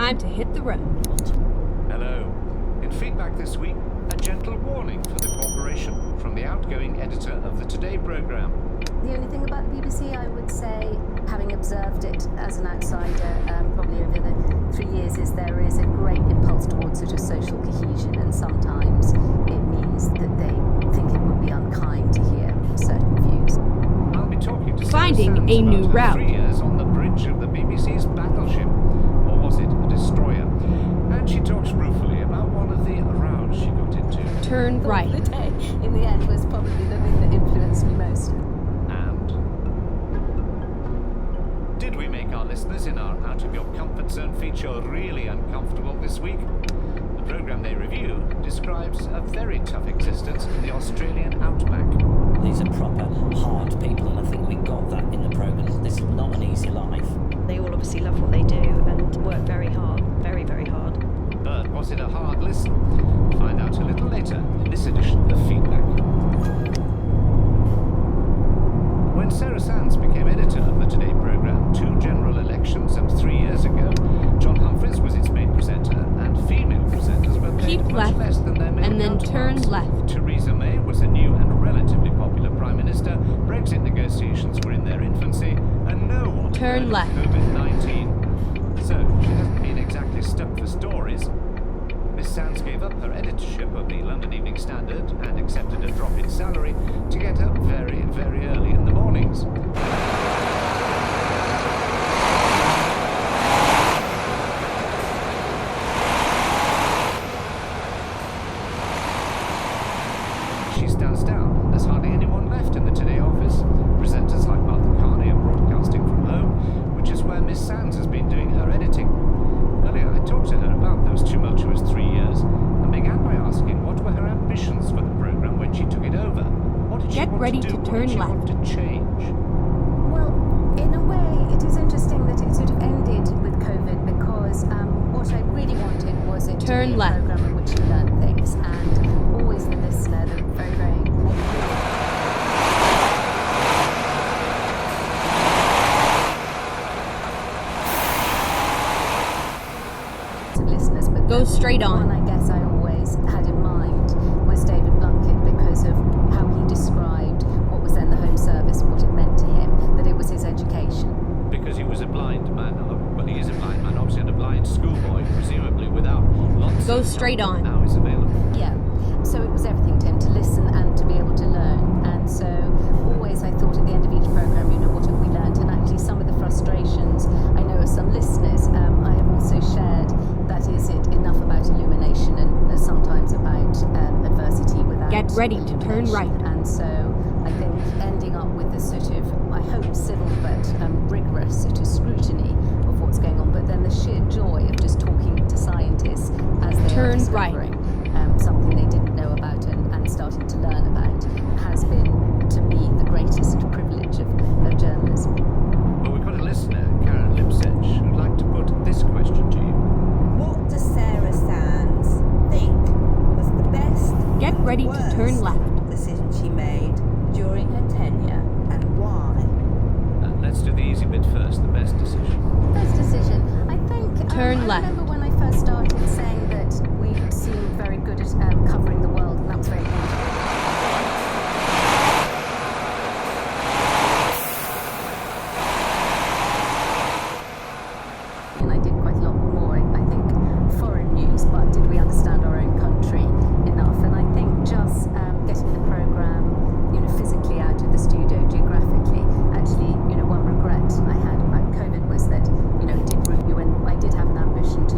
time to hit the road. Hello. In feedback this week, a gentle warning for the corporation from the outgoing editor of the Today programme. The only thing about the BBC, I would say, having observed it as an outsider, probably over the 3 years, is there is a great impulse towards sort of social cohesion, and sometimes it means that they think it would be unkind to hear certain views. I'll be talking to Finding Sarah a Sands new about her route. 3 years on the bridge of the BBC's battleship, or was it a destroyer? And she talks ruefully about one of the rows she got into. Turn right. The day, in the end, was probably the thing that influenced me most. And did we make our listeners in our Out of Your Comfort Zone feature really uncomfortable this week? The programme they review describes a very tough existence in the Australian outback. These are proper hard people, and I think we got that in the programme. This is not an easy life. They all obviously love what they do and work very hard, very, very hard. But was it a hard listen? Find out a little later in this edition of Feedback. When Sarah Sands became editor of the Today programme 2 general elections and 3 years ago, John Humphreys was its main presenter, and female presenters were paid Keep much left, less than their male and then turn counterparts. left. Theresa May was a new and relatively popular Prime Minister, Brexit negotiations were in their infancy, and no one Turn heard of left. COVID-19. So she hasn't been exactly stuck for stories. Miss Sands gave up her editorship of the London Evening Standard and accepted a drop in salary to get up very, very early in the mornings. She stands down. There's hardly anyone left in the Today office. Presenters like Martha Carney are broadcasting from home, which is where Miss Sands has been doing her editing. Earlier, I talked to her about those tumultuous 3 years and began by asking what were her ambitions for the programme when she took it over. What did she Get want ready to do? to What turn did she left. want to change? Well, in a way, it is interesting that it sort of ended with COVID, because what I really wanted was it to Turn be a left. programme in which you learn things, and always the listener, the very, very listeners, but Go straight the one on. I guess I always had in mind was David Blunkett, because of how he described what was then the Home Service, what it meant to him, that it was his education. Because he was a blind man. Well, he is a blind man, obviously, and a blind schoolboy, presumably without lots Go of straight help on. now is available. Yeah, so it was everything to him, to listen and to be able to learn. And so always I thought at the end of each programme, what have we learned? And actually some of the frustrations, I know of some listeners, I have also shared, that is it enough about illumination and sometimes about adversity without Get ready to turn illumination. right. And so I think ending up with this sort of, I hope civil but rigorous sort of scrutiny of what's going on, but then the sheer joy of just talking to scientists as they are Turn right. discovering something they didn't know about and starting to learn about, has been, to me, the greatest privilege of journalism. Well, we've got a listener, Karen Lipsech, who'd like to put this question to you. What does Sarah Sands think was the best Get and ready to worst turn left. decision she made during her tenure, and why? Let's do the easy bit first, the best decision. First decision, I think, Turn I left. remember when I first started saying that we seemed very good at covering the world, and that was very important. And I did quite a lot more, I think, foreign news, but did we understand our own country enough? And I think just getting the programme, physically out of the studio, geographically, actually, one regret I had about COVID was that, it did root you, and I did have an ambition to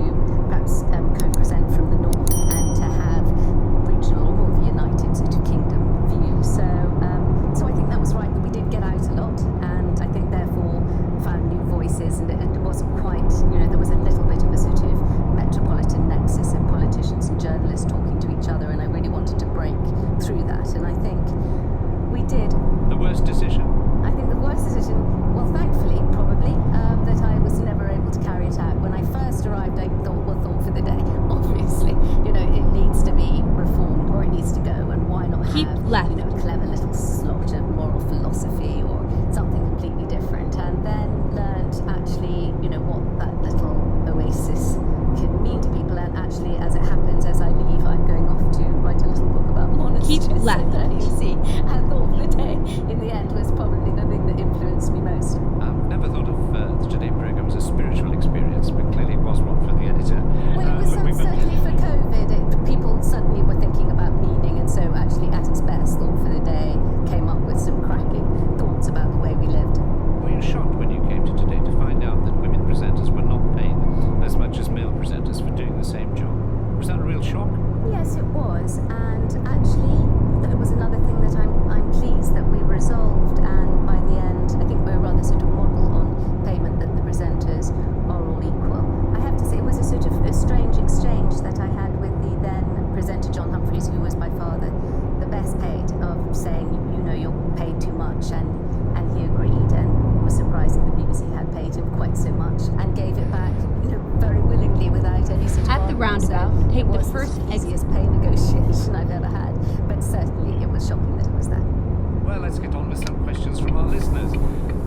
Well, let's get on with some questions from our listeners.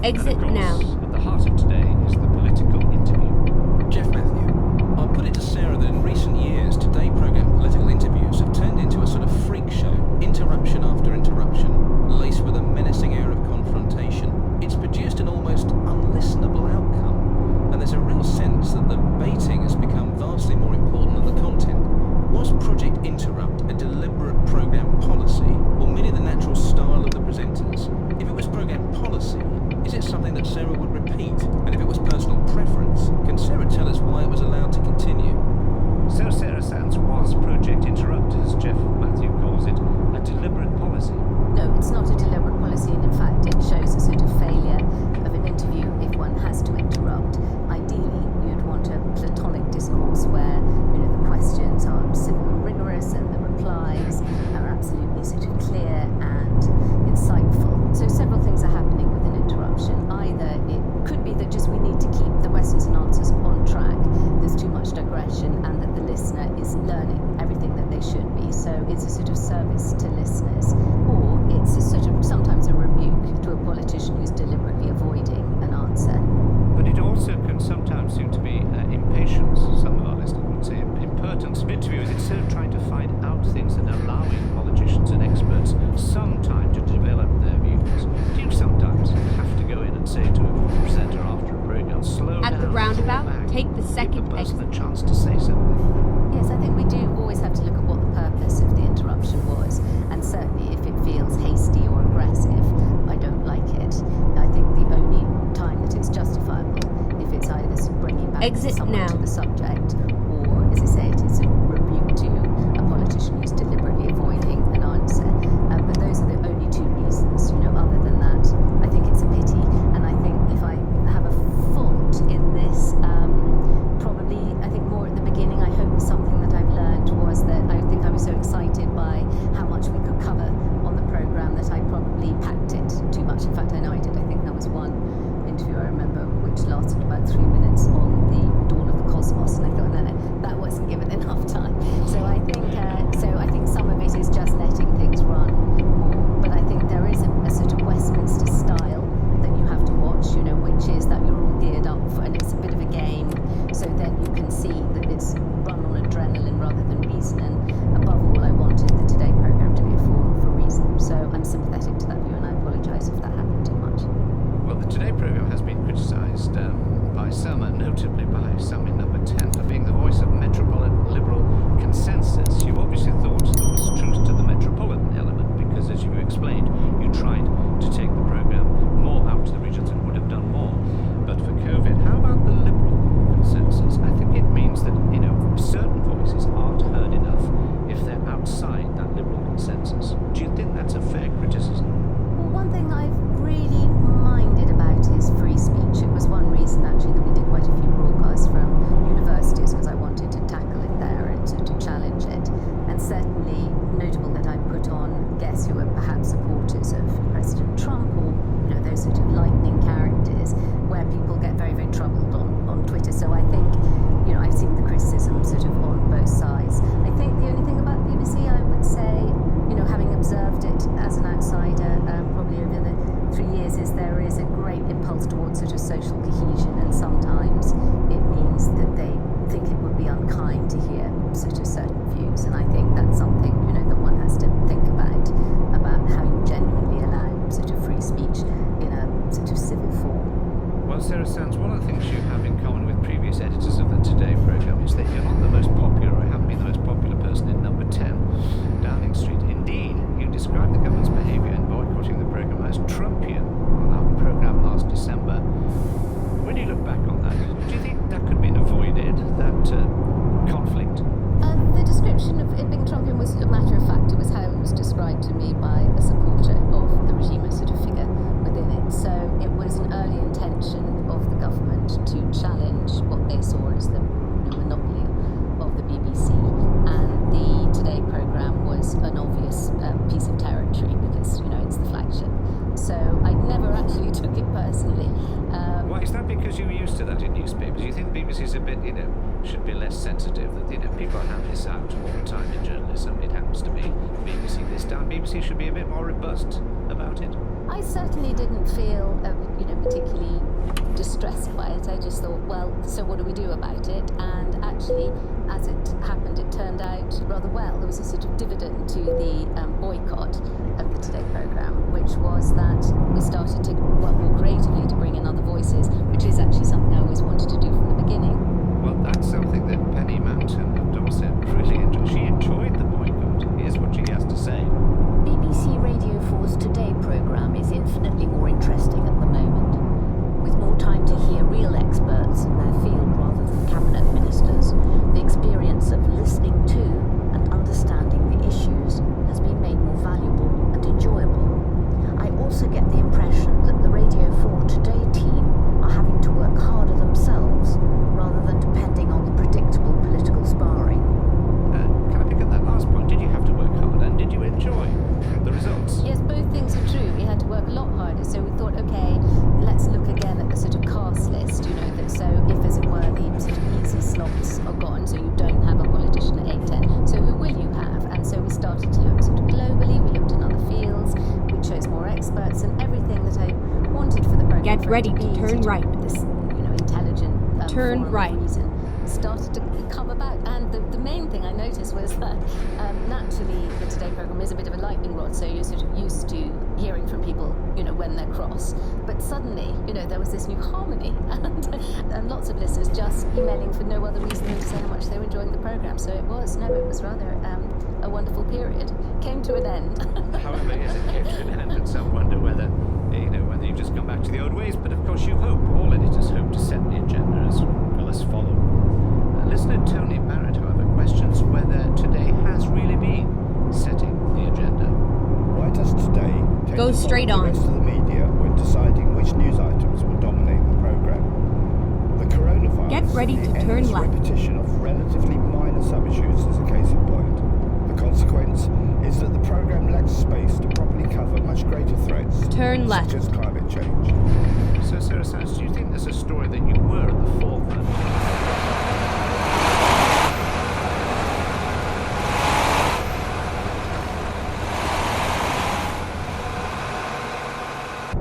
Exit and of course, now. At the heart of today is the political interview. Jeff Matthew, I'll put it to Sarah that in recent years, Today programme political interviews have turned into a sort of freak show, interruption after interruption, laced with a menacing air of confrontation. It's produced an almost unlistenable outcome, and there's a real sense that the baiting has become vastly more important than the content. Was Project Interrupt a deliberate programme policy, or merely the natural style of the presenters? If it was programme policy, is it something that Sarah would repeat? And if it was personal preference, can Sarah tell us why it was allowed to continue? So Sarah Sands, was Project Interrupt, as Jeff Matthew calls it, a deliberate policy? No, it's not a deliberate policy, and in fact it shows a sort of failure of an interview if one has to interrupt. Ideally, you'd want a platonic discourse where, the questions are civil and rigorous and the replies are absolutely sort of clear and insightful. So several things are happening with an interruption. Either it could be that just we need to keep the questions and answers on track, there's too much digression, and that the listener is learning everything that they should be. So it's a sort of service to listeners, or it's a sort of sometimes a rebuke to a politician who's deliberately avoiding an answer. But it also can sometimes seem to be impatience, some of our listeners would say, impertinence of interviewers. Instead of trying to find out things and allowing politicians and experts some time to develop their views, do you sometimes have to go in and say to a presenter after a program, slow down, At the roundabout, fall back, take the give second the person exit. a chance to say something? Yes, I think we do always have to look at what the purpose of the interruption was, and certainly if it feels hasty or aggressive, I don't like it. I think the only time that it's justifiable, if it's either bringing back Exit someone now. to the subject, or, as I say, it is a rebuke to a politician who's deliberately avoiding an answer. But those are the only two reasons. Other than that, I think it's a pity, and I think if I have a fault in this, probably, I think more at the beginning, I hope something that I've learned was that I think I was so excited by how much we could cover on the programme that I probably packed it too much. In fact, I know I did. I think there was one interview I remember which lasted about 3 minutes on the dawn of the cosmos, and I thought, no, that wasn't given enough time. So I think some of it is just letting things run more. But I think there is a sort of Westminster style that you have to watch, which is that you're all geared up for, and it's a bit of a game. So then you can see that it's run on adrenaline rather than reason. And above all, I wanted the Today programme to be a forum for reason. So I'm sympathetic to that view, and I apologise if that happened too much. Well, the Today programme has been criticised by some, and notably by some in number 10, for being the voice of metropolitan liberal consensus. You obviously thought there was truth to the metropolitan element, because as you explained, you tried to take the programme more out to the regions and would have done more. But for COVID, how about the liberal consensus? I think it means that, certain voices aren't heard enough if they're outside that liberal consensus. Do you think that's a fair criticism? Well, one thing I've really minded about is free speech. It was one reason actually that we did quite a few broadcasts from universities, because I wanted to tackle it there and to challenge it. And certainly notable that I put on guests who were perhaps supporters of President Trump, or those sort of lightning characters, where people get very, very troubled on Twitter. So I think I've seen the criticism sort of on both sides. I think the only thing about BBC, I would say, having observed it as an outsider, probably over the 3 years, is there is a great impulse towards sort of social cohesion, and sometimes it means that they think it would be unkind to hear sort of certain views, and I think that's something that one has to think about how you genuinely allow sort of free speech in a sort of civil form. Well, Sarah Sands, one of the things you have in common with previous editors of the Today programme is that you're not the most popular, or haven't been the most popular person in number 10, Downing Street. Indeed, you described the government's behaviour in boycotting the programme as Trumpian on our programme last December. When you look back on that, do you think that could have been avoided, that conflict? The description of it being Trumpian was a matter of fact. It was how it was described to me by a supporter of the regime, a sort of figure within it. So it was an early intention of the government to challenge what they saw as the monopoly of the BBC. And the Today programme was an obvious piece of territory, because, it's the flagship. So I never actually took it personally. Why is that? Because you're used to that in newspapers? You think BBC's a bit, should be less sensitive, that, people have this out all the time in journalism. It happens to be BBC this time. BBC should be a bit more robust about it. I certainly didn't feel, particularly distressed by it. I just thought, well, so what do we do about it? And actually, as it happened, it turned out rather well. There was a sort of dividend to the boycott of the Today programme, which was that we started to work more creatively to bring in other voices, which is actually something I always wanted to do from the beginning. Well, that's something that Penny Mountain of Dorset really enjoyed. She enjoyed the boycott. Here's what she has to say. BBC Radio 4's Today programme is infinitely more interesting at the moment, with more time to hear real experts in their field rather than cabinet ministers. The experience of listening to and understanding the issues has been made more valuable and enjoyable. I also get the impression that the Radio 4 Today team are having to work harder themselves rather than depending on the predictable political sparring. Can I pick up that last point? Did you have to work hard, and did you enjoy the results? Yes, both things are true. We had to work a lot harder, so we thought, okay, let's look again at the sort of cast list, that so if, as it were, the sort of easy slots are gone, so you don't have a politician at 8:10, so who will you have? And so we started to look sort of globally, we looked in other fields, we chose more experts, and everything that I wanted for the program. Get ready to turn right. This, intelligent turn right. Reason started to come about, and the main thing I noticed was that naturally the Today programme is a bit of a lightning rod, so you're sort of used to hearing from people, when they're cross. But suddenly, there was this new harmony, and lots of listeners just emailing for no other reason than to say how much they were enjoying the programme. So it was rather a wonderful period. Came to an end. However, yes, it came to an end, and some wonder whether you've just gone back to the old ways. But of course, you hope, all editors hope to set the agenda as well as follow. Listener Tony Barrett, however, questions whether Today has really been setting the agenda. Why does Today take Go straight the on. rest of the media when deciding which news items will dominate the programme? The coronavirus Get ready and to the turn endless left. repetition of relatively minor sub-issues is a case in point. The consequence is that the programme lacks space to properly cover much greater threats, Turn left. such as climate change. So, Sarah Sands, do you think there's a story that you were at the forefront?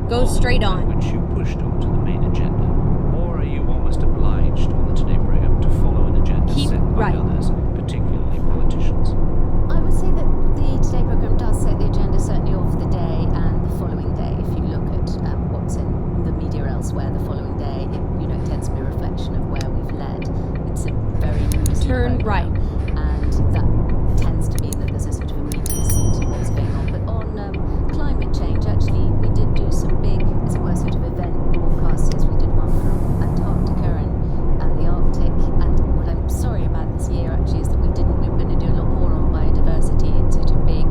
Go straight on. Which you pushed onto the main agenda? Or are you almost obliged on the Today programme to follow an agenda Keep set by right. others, particularly politicians? I would say that the Today programme does set the agenda certainly of the day and the following day. If you look at what's in the media elsewhere, the following day, it tends to be a reflection of where we've led. It's a very newsy Turn programme, right. and that tends to mean that there's a sort of immediacy to what's going on. But on climate change, actually, we did do some big, as it were, sort of event broadcasts. We did one from Antarctica and the Arctic. And what I'm sorry about this year, actually, is that we were going to do a lot more on biodiversity and sort of big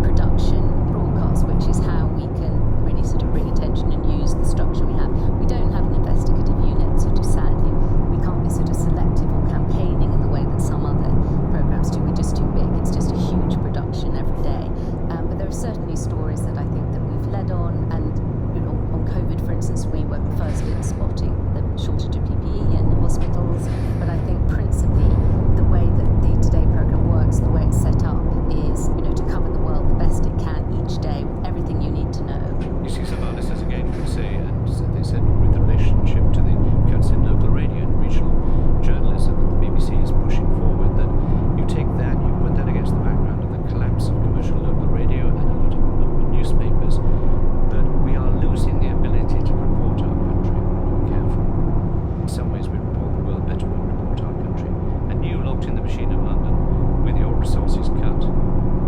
production broadcasts, which is how we can really sort of bring attention and use the structure we have. We don't have an investigative unit, sort of sadly. We can't be sort of selective or campaigning in the way that some other programmes do. We're just too big. It's just a huge production every day. But there are certainly stories that I think that we've led on, and on COVID, for instance, we were first in spotting the shortage of PPE in hospitals. But I think principally the way that the Today programme works, the way it's set up, is to cover the world the best it can each day with everything you need to know. You see, some artists again would say, and they said with the relationship to the cuts in local radio and regional journalism that the BBC is pushing forward, that you take that, you put that against the background of the collapse of commercial local radio and a lot of local newspapers, that we are losing the ability to report our country if we're not careful. In some ways, we report the world better when we report our country. And you, locked in the machine of London, with your resources cut,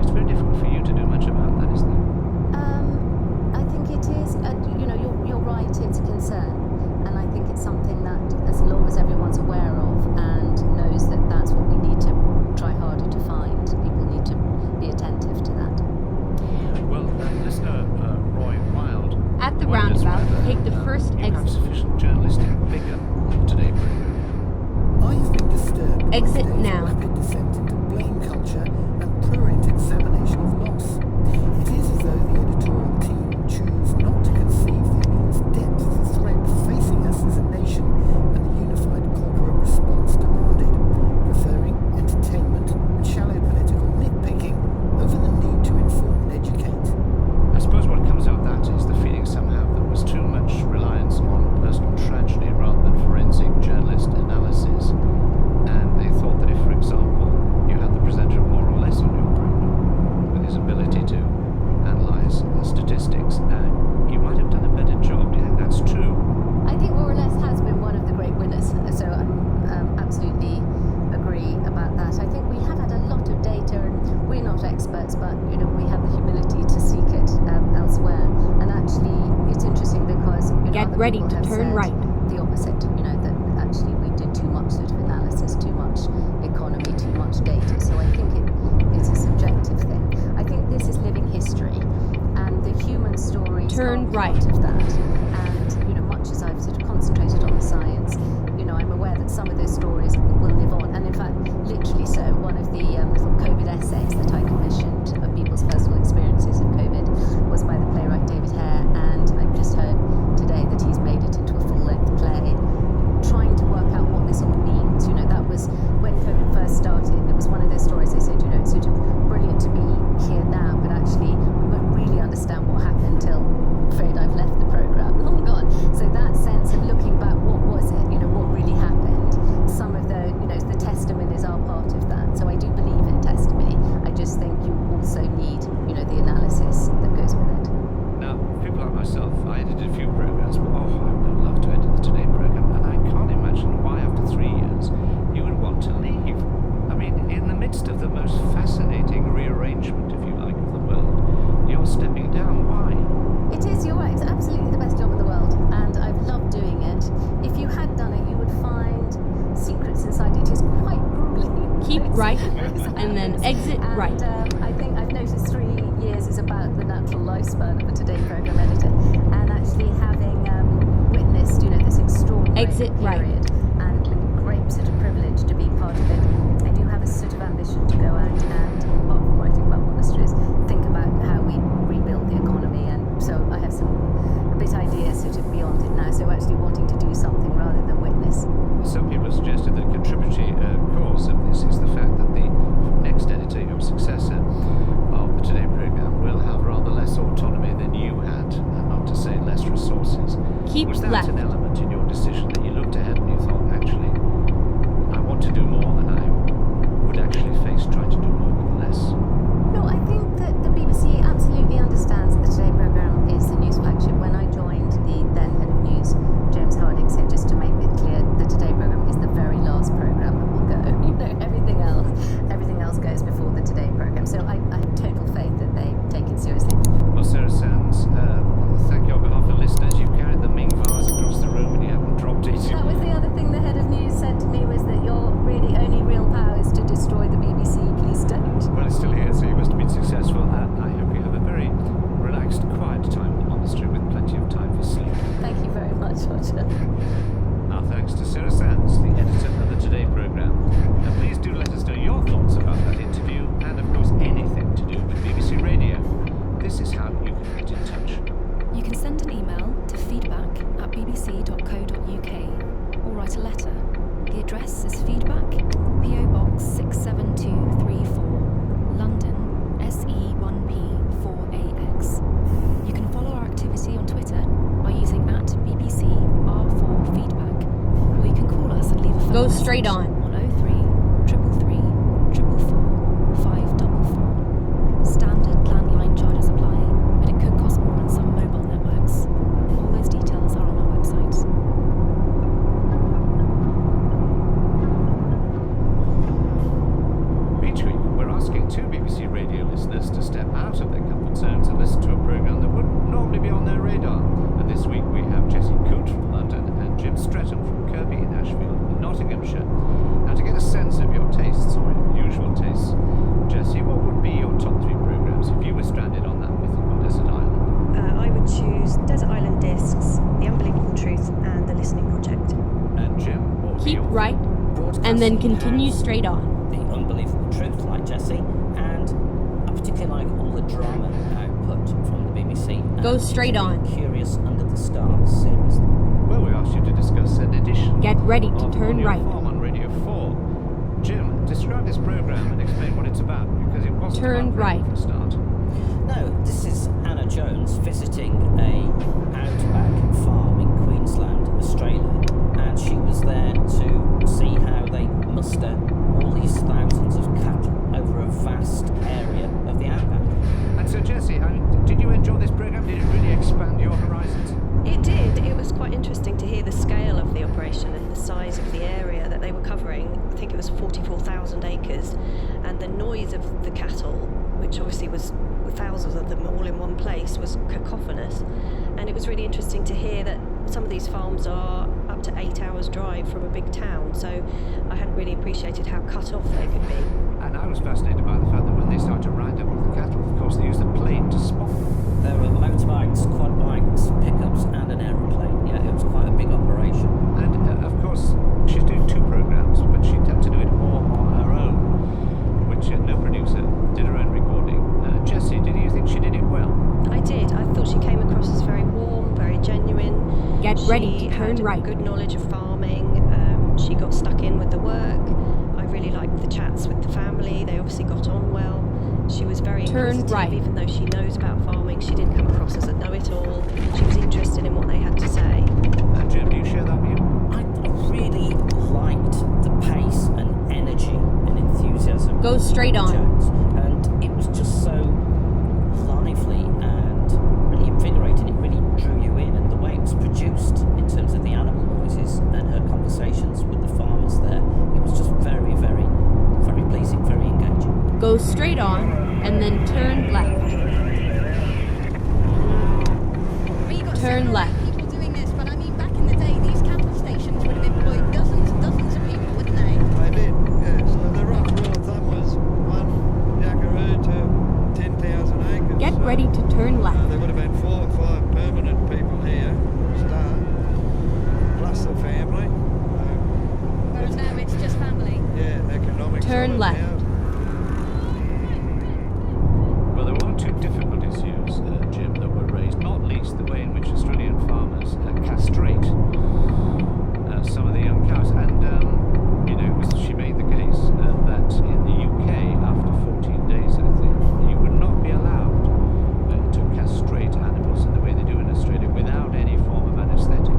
it's very difficult for you to do much about that, isn't it? I think it is. You're right. It's a concern, and I think it's something that, as long as everyone's aware of and knows that that's what we need to try harder to find, people need to be attentive to that. Well, listener Roy Wild. At the wonders roundabout, whether, take the first you have exit. sufficient journalistic vigour on the Today programme. I've been disturbed by Exit today's now. rapid descent into blame culture and prurient examination of loss. It is as though the editorial team choose not to conceive the immense depth of the threat facing us as a nation and the unified corporate response demanded, preferring entertainment and shallow political nitpicking over the need to inform and educate. I suppose what comes out of that is the feeling ready people to have turn said right. the opposite, that actually we did too much sort of analysis, too much economy, too much data. So I think it's a subjective thing. I think this is living history, and the human stories Turn are right. part of that. And much as I've sort of concentrated on the science, I'm aware that some of those stories will live on, and in fact, literally so. One of the little COVID essays that I commissioned of people's personal experiences of COVID was by the playwright David Hare, and I've just heard today that he's made it into a full-length play, trying to work out what this all means. That was when COVID first started. It was one of those stories they said, it's sort of brilliant to be here now, but actually we won't really understand what happened till, I'm afraid I've left the programme, long gone. So that sense of looking back, what was it, what really happened? Some of the, the testimonies are part of that. So I do believe in testimony. I just think you also need, the analysis that goes with it. Now, people like myself, I edited a few programs, but I would love to edit the Today program, and I can't imagine why after 3 years you would want to leave. I mean, in the midst of the most fascinating rearrangement, if you like, of the world, you're stepping down. Why? It is, you're right, it's absolutely the best job in the world, and I've loved doing it. If you had done it, you would find secrets inside it. It is quite grueling. Keep right, and then exit right. I think I've noticed 3 years is about the natural lifespan of a Today program editor, and actually having witnessed, this extraordinary Exit right. period, and great sort of privilege to be part of it. I do have a sort of ambition to go out and, apart from writing about monasteries, think about how we rebuild the economy, and so I have a bit ideas sort of beyond it now. So actually wanting to do something rather than witness. Some people have suggested that a contributory cause of this is the fact that the next editor, your successor of the Today programme, will have rather less autonomy than you had, and not to say less resources. Keep Was that left. an element in your decision that you looked ahead and you thought, actually, I want to do more, and I would actually face trying to do more with less? No, I think that the BBC absolutely understands that the Today programme is the news flagship. When I joined, the then head of news, James Harding, said, just to make it clear, the Today programme is the very last programme that will go. Everything else goes before the Today programme. So I have total faith that they take it seriously. Well, Sarah Sands, thank you on behalf of listeners. You've carried the Ming vase across the room and you haven't dropped it. That was the other thing the head of news said to me, was that your really only real power is to destroy the BBC. Please don't. Well, it's still here, so you must have been successful. I hope you have a very relaxed, quiet time in the monastery with plenty of time for sleep. Thank you very much, Roger. Our thanks to Sarah Sands, the editor of the Today programme. And please do let us know your thoughts about that interview and, of course, anything to do with BBC Radio. This is how you can get in touch. You can send an email to feedback@bbc.co.uk or write a letter. The address is feedback, PO Box 67234, London, SE1P4AX. You can follow our activity on Twitter by using @BBCR4Feedback, or you can call us and leave a phone Go message straight on. 03 333 444 544. Standard landline charges apply, but it could cost more on some mobile networks. All those details are on our website. Each week, we're asking two BBC Radio listeners to step out of their comfort zones and listen to a programme that wouldn't normally be on their radar. And this week, we have Jessie Coote from London and Jim Stretton from Kirby in Ashfield, Nottinghamshire. Now, to get a sense of your tastes, or unusual tastes, Jessie, what would be your top 3 programmes if you were stranded on that mythical desert island? I would choose Desert Island Discs, The Unbelievable Truth, and The Listening Project. And Jim, what would be Keep your right, and then continue straight on. The Unbelievable Truth, like Jessie, and I particularly like all the drama output from the BBC. Go straight on. Curious Under the Stars series. Well, we asked you to discuss an edition Get ready to of turn On Your right. Farm on Radio 4. Jim, describe this programme and explain what it's about, because it wasn't Turn about right. for a start. No, this is Anna Jones visiting a outback farm in Queensland, Australia, and she was there to see how they muster all these thousands of cattle over a vast area of the outback. And so, Jessie, did you enjoy this programme? Did it really expand your horizons? It did. It was quite interesting to hear the scale of the operation and the size of the area that they were covering. I think it was 44,000 acres, and the noise of the cattle, which obviously was thousands of them all in one place, was cacophonous. And it was really interesting to hear that some of these farms are up to 8 hours drive from a big town, so I hadn't really appreciated how cut off they could be. And I was fascinated by the fact that when they started to round up all the cattle, of course they used a plane to spot them. There were motorbikes, quad bikes, pickups, and an aeroplane. Yeah, it was quite a big operation. And of course, she's doing 2 programs, but she had to do it all on her own, which no producer did her own recording. Jessie, did you think she did it well? I did. I thought she came across as very warm, very genuine. Get ready to turn had right. good knowledge of farming. She got stuck in with the work. I really liked the chats with the family. They obviously got on well. She was very Turn inquisitive, right. even though she knows about farming. She didn't come across as a know-it-all. She was interested in what they had to say. Jim, do you share that view? I really liked the pace and energy and enthusiasm. Go of straight Anna on. Jones. And it was just so lively and really invigorating. It really drew you in, and the way it was produced in terms of the animal noises and her conversations with the farmers there, it was just very, very, very pleasing, very engaging. Go straight on, and then turn left. Turn left. People doing this, but I mean, back in the day, these cattle stations would have employed dozens and dozens of people, wouldn't they? They did, yeah. So the rough rule of thumb was 1 jackaroo to 10,000 acres. Get So, ready to turn left. there would have been 4 or 5 permanent people here to start, plus the family. Whereas now it's just family. Yeah, economic. Turn left. Well, there were 1 or 2 difficult issues, Jim, that were raised, not least the way in which Australian farmers castrate some of the young cows. And, she made the case that in the UK, after 14 days, I think, you would not be allowed to castrate animals in the way they do in Australia without any form of anaesthetic.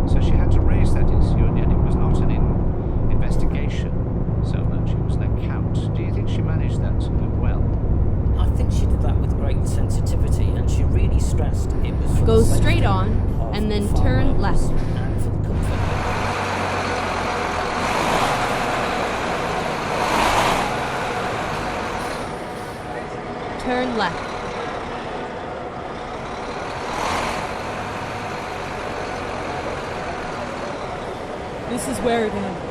So she had to raise that issue, and yet it was not an investigation so much, it was an account. Do you think she managed that well? I think she did that with great sensitivity, and she really stressed it was for Go the safety straight on, of and then farm turn workers left. and for the comfort. Turn left. This is where it ends.